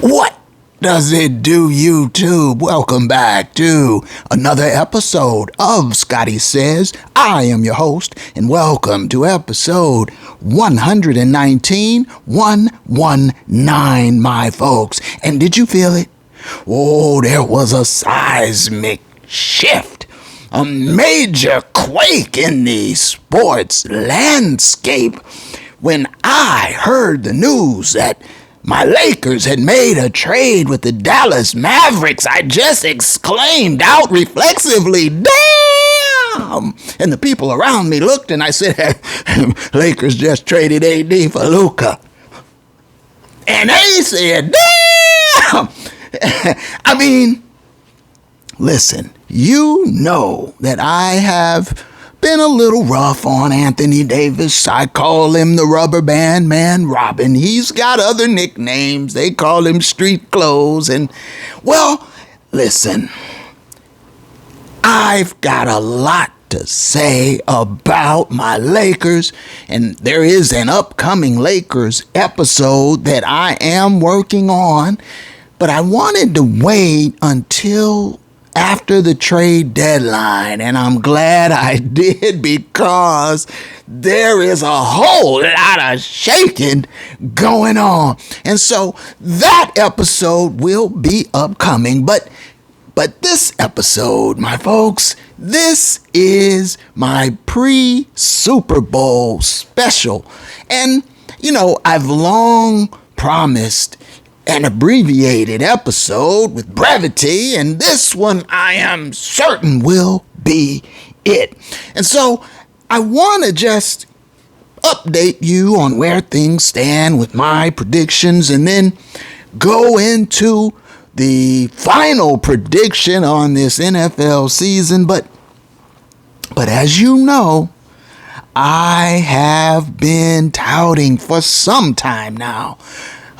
What does it do, YouTube? Welcome back to another episode of Scotty Says. I am your host, and welcome to episode 119, my folks. And did you feel it? Oh, there was a seismic shift, a major quake in the sports landscape when I heard the news that my Lakers had made a trade with the Dallas Mavericks. I just exclaimed out reflexively, damn! And the people around me looked and I said, Lakers just traded AD for Luka. And they said, damn! I mean, listen, you know that I have been a little rough on Anthony Davis. I call him the rubber band man Robin. He's got other nicknames. They call him Street Clothes. And, well, listen, I've got a lot to say about my Lakers, and there is an upcoming Lakers episode that I am working on, but I wanted to wait until after the trade deadline, and I'm glad I did because there is a whole lot of shaking going on. And so that episode will be upcoming, but this episode, my folks, this is my pre-Super Bowl special. And, you know, I've long promised an abbreviated episode with brevity, and this one I am certain will be it. And so I want to just update you on where things stand with my predictions and then go into the final prediction on this NFL season. But as you know, I have been touting for some time now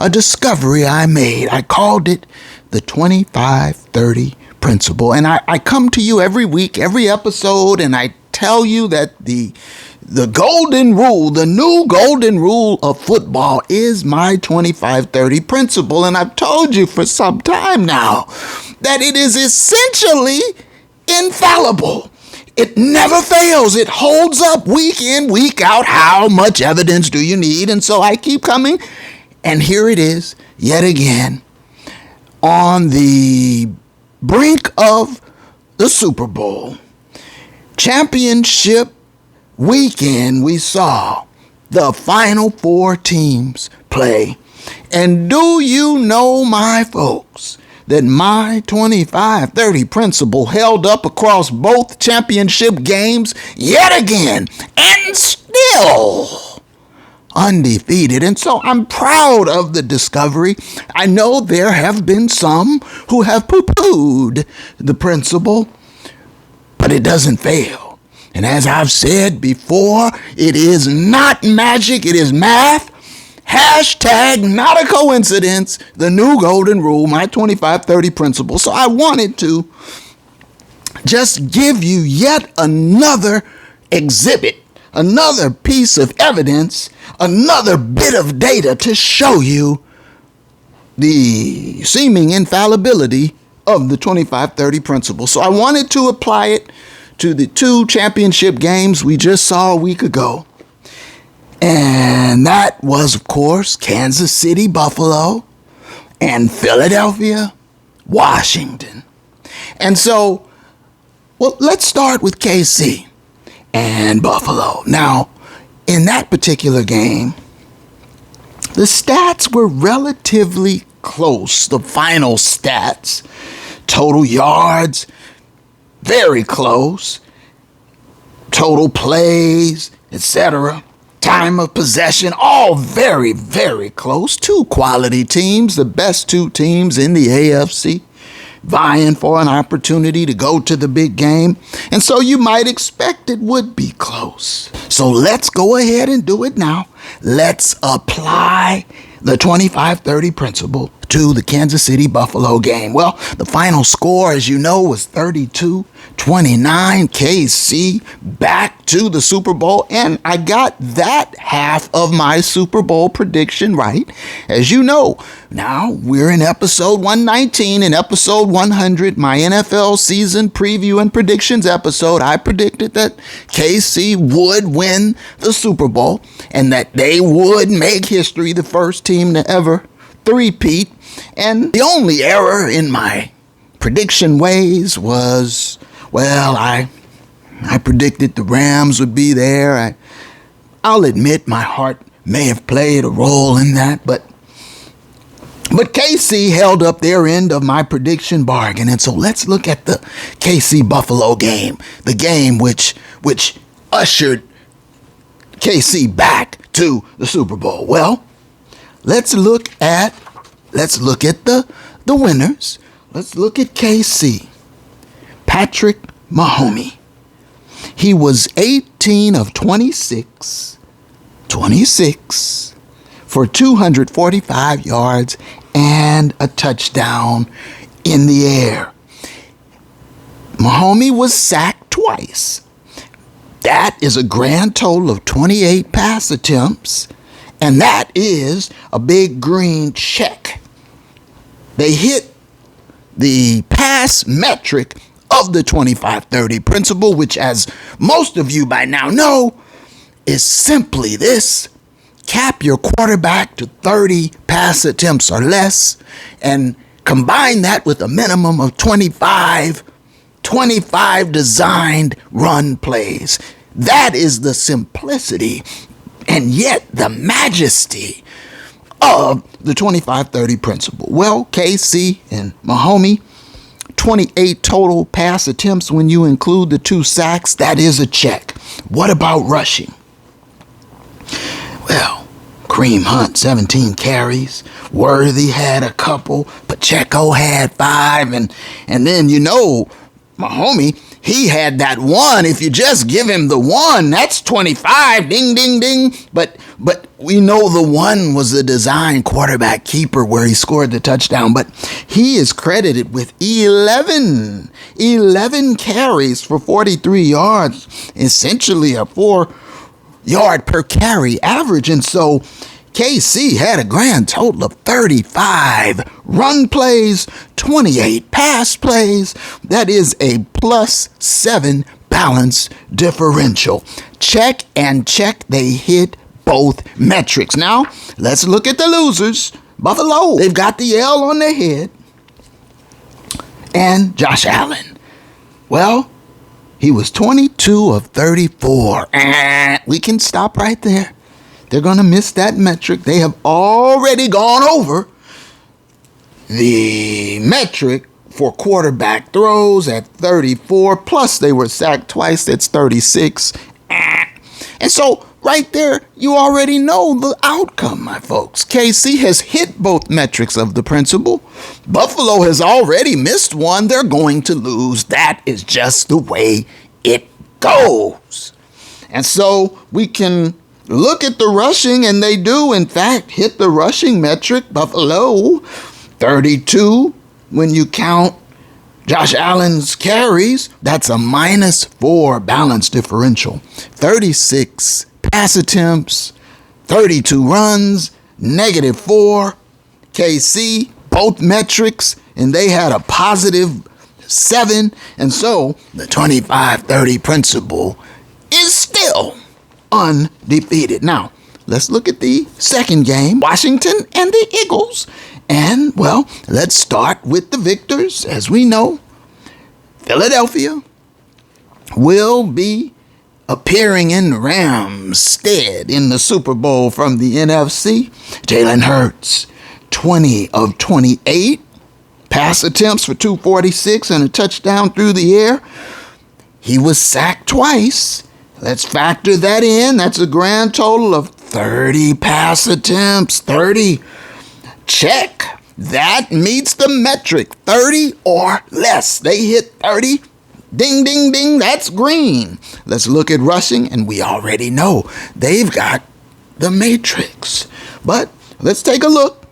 a discovery I made. I called it the 25-30 principle. And I come to you every week, every episode, and I tell you that the golden rule, the new golden rule of football is my 25-30 principle. And I've told you for some time now that it is essentially infallible. It never fails. It holds up week in, week out. How much evidence do you need? And so I keep coming. And here it is, yet again, on the brink of the Super Bowl. Championship weekend, we saw the final four teams play. And do you know, my folks, that my 25-30 principle held up across both championship games yet again, and still undefeated. And so I'm proud of the discovery. I know there have been some who have poo-pooed the principle, but it doesn't fail. And as I've said before, it is not magic, it is math. Hashtag not a coincidence, the new golden rule, my 25-30 principle. So I wanted to just give you yet another exhibit, another piece of evidence, another bit of data to show you the seeming infallibility of the 25-30 principle. So I wanted to apply it to the two championship games we just saw a week ago. And that was, of course, Kansas City, Buffalo, and Philadelphia, Washington. And so, well, let's start with KC and Buffalo. Now, in that particular game, the stats were relatively close. The final stats, total yards, very close. Total plays, etc. Time of possession, all very, very close. Two quality teams, the best two teams in the AFC, vying for an opportunity to go to the big game. And so you might expect it would be close. So let's go ahead and do it now. Let's apply the 25-30 principle to the Kansas City Buffalo game. Well, the final score, as you know, was 32-29. KC back to the Super Bowl, and I got that half of my Super Bowl prediction right. As you know, now we're in episode 119. In episode 100, my NFL season preview and predictions episode, I predicted that KC would win the Super Bowl and that they would make history, the first team to ever three-peat. And the only error in my prediction ways was, well, I predicted the Rams would be there. I'll admit my heart may have played a role in that, but KC held up their end of my prediction bargain. And so let's look at the KC Buffalo game, the game which ushered KC back to the Super Bowl. Well, let's look at the winners. Let's look at KC. Patrick Mahomes. He was 18 of 26 for 245 yards and a touchdown in the air. Mahomes was sacked twice. That is a grand total of 28 pass attempts, and that is a big green check. They hit the pass metric of the 25-30 principle, which, as most of you by now know, is simply this: cap your quarterback to 30 pass attempts or less, and combine that with a minimum of 25 designed run plays. That is the simplicity and yet the majesty of the 25-30 principle. Well, KC and Mahomes, 28 total pass attempts when you include the 2 sacks. That is a check. What about rushing? Well, Kareem Hunt, 17 carries. Worthy had a couple. Pacheco had 5. And then, Mahomes, he had that 1. If you just give him the 1, that's 25. Ding, ding, ding. But we know the 1 was a design quarterback keeper where he scored the touchdown. But he is credited with 11 carries for 43 yards, essentially a 4-yard per carry average. And so KC had a grand total of 35 run plays, 28 pass plays. That is a +7 balance differential. Check and check. They hit both metrics. Now, let's look at the losers. Buffalo, they've got the L on their head. And Josh Allen, well, he was 22 of 34. We can stop right there. They're going to miss that metric. They have already gone over the metric for quarterback throws at 34. Plus, they were sacked twice. That's 36. And so, right there, you already know the outcome, my folks. KC has hit both metrics of the principle. Buffalo has already missed one. They're going to lose. That is just the way it goes. And so, we can look at the rushing, and they do, in fact, hit the rushing metric. Buffalo, 32 when you count Josh Allen's carries. That's a -4 balance differential. 36 pass attempts, 32 runs, -4. KC, both metrics, and they had a +7. And so the 25-30 principle is still undefeated. Now, let's look at the second game, Washington and the Eagles. And, well, let's start with the victors. As we know, Philadelphia will be appearing in Rams' stead in the Super Bowl from the NFC. Jalen Hurts, 20 of 28. Pass attempts for 246 and a touchdown through the air. He was sacked twice. Let's factor that in. That's a grand total of 30 pass attempts. 30. Check. That meets the metric. 30 or less. They hit 30. Ding, ding, ding. That's green. Let's look at rushing, and we already know they've got the matrix. But let's take a look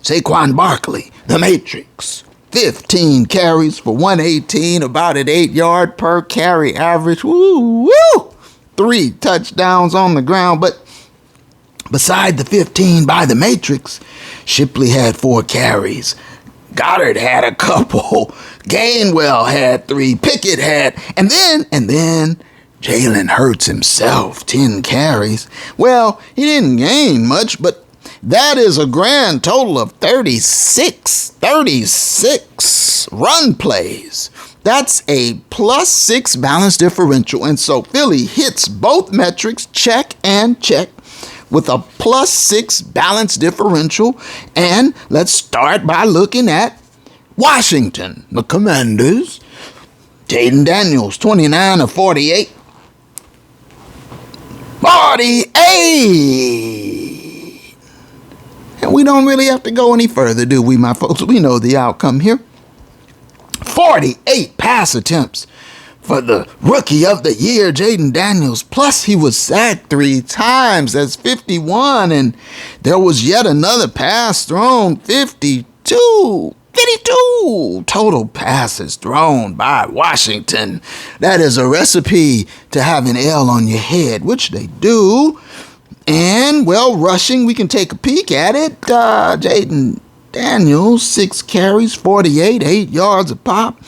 Saquon Barkley, the Matrix. 15 carries for 118, about an 8-yard per carry average. Woo, woo! 3 touchdowns on the ground. But beside the 15 by the Matrix, Shipley had 4 carries. Goddard had a couple. Gainwell had 3. Pickett had, and then Jalen Hurts himself, 10 carries. Well, he didn't gain much, but that is a grand total of 36 run plays. That's a +6 balance differential. And so Philly hits both metrics, check and check, with a +6 balance differential. And let's start by looking at Washington, the Commanders. Jaden Daniels, 29 of 48. 48! And we don't really have to go any further, do we, my folks? We know the outcome here. 48 pass attempts for the Rookie of the Year, Jaden Daniels. Plus, he was sacked 3 times. That's 51. And there was yet another pass thrown, 52 total passes thrown by Washington. That is a recipe to have an L on your head, which they do. And, well, rushing, we can take a peek at it. Jaden Daniels, 6 carries, 48, 8 yards a pop.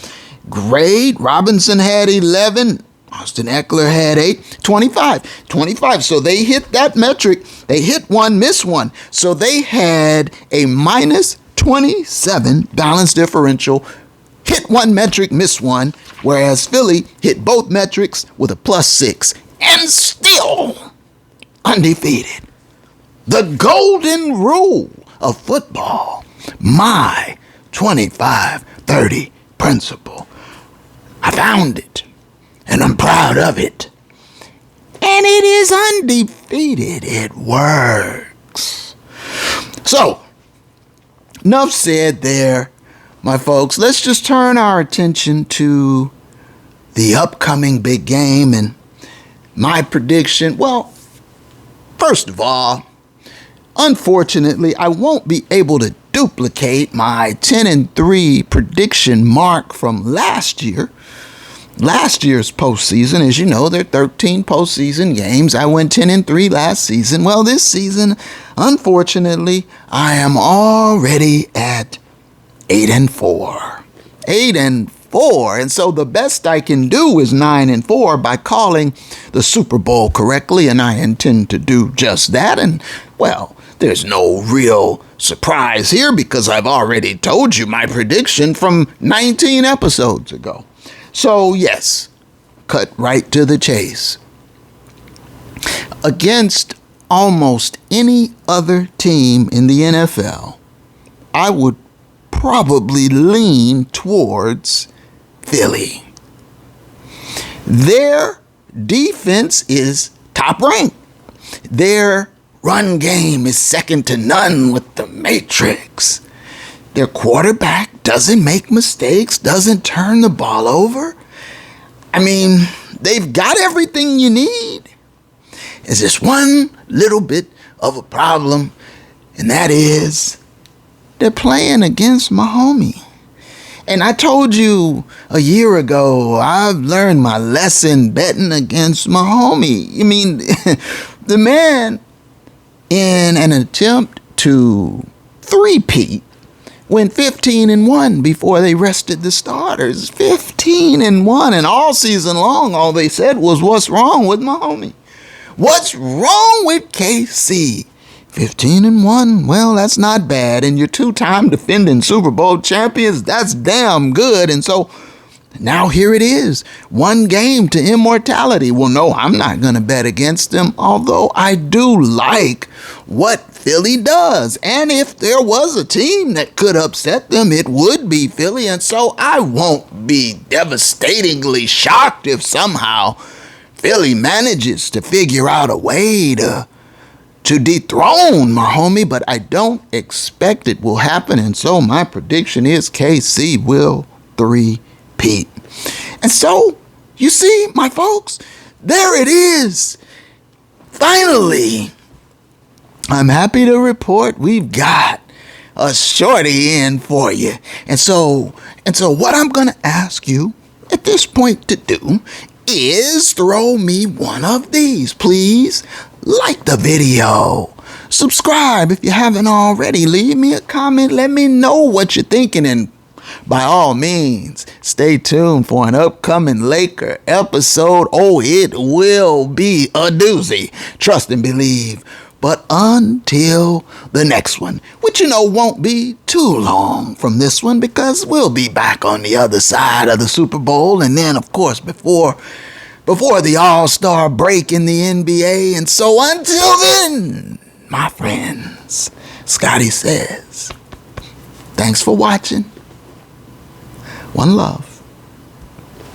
Great. Robinson had 11. Austin Eckler had 8. 25. So they hit that metric. They hit one, miss one. So they had a -27 balance differential. Hit one metric, miss one. Whereas Philly hit both metrics with a +6. And still undefeated. The golden rule of football. My 25-30 principle. I found it, and I'm proud of it. And it is undefeated. It works. So, enough said there, my folks. Let's just turn our attention to the upcoming big game and my prediction. Well, first of all, unfortunately, I won't be able to duplicate my 10-3 prediction mark from last year. Last year's postseason, as you know, there are 13 postseason games. I went 10-3 last season. Well, this season, unfortunately, I am already at 8-4. 8-4. And so the best I can do is 9-4 by calling the Super Bowl correctly, and I intend to do just that. And, well, there's no real surprise here because I've already told you my prediction from 19 episodes ago. So, yes, cut right to the chase. Against almost any other team in the NFL, I would probably lean towards Philly. Their defense is top ranked. Their run game is second to none with the Matrix. Their quarterback doesn't make mistakes, doesn't turn the ball over. I mean, they've got everything you need. It's just one little bit of a problem, and that is they're playing against my homie. And I told you a year ago, I've learned my lesson betting against my homie. I mean, the man, in an attempt to three-peat, went 15-1 before they rested the starters. 15-1, and all season long, all they said was, "What's wrong with my homie? What's wrong with KC?" 15-1, well, that's not bad. And you're 2-time defending Super Bowl champions, that's damn good. And so now here it is, 1 game to immortality. Well, no, I'm not going to bet against them, although I do like what Philly does. And if there was a team that could upset them, it would be Philly. And so I won't be devastatingly shocked if somehow Philly manages to figure out a way to dethrone my homie, but I don't expect it will happen. And so my prediction is KC will three-peat. And so, you see, my folks, there it is. Finally, I'm happy to report we've got a shorty in for you. And so what I'm going to ask you at this point to do is throw me one of these, please. Like the video. Subscribe if you haven't already. Leave me a comment. Let me know what you're thinking. And by all means, stay tuned for an upcoming Laker episode. Oh, it will be a doozy. Trust and believe. But until the next one, which won't be too long from this one, because we'll be back on the other side of the Super Bowl, and then, of course, before the All-Star break in the NBA. And so until then, my friends, Scotty says, thanks for watching. One love.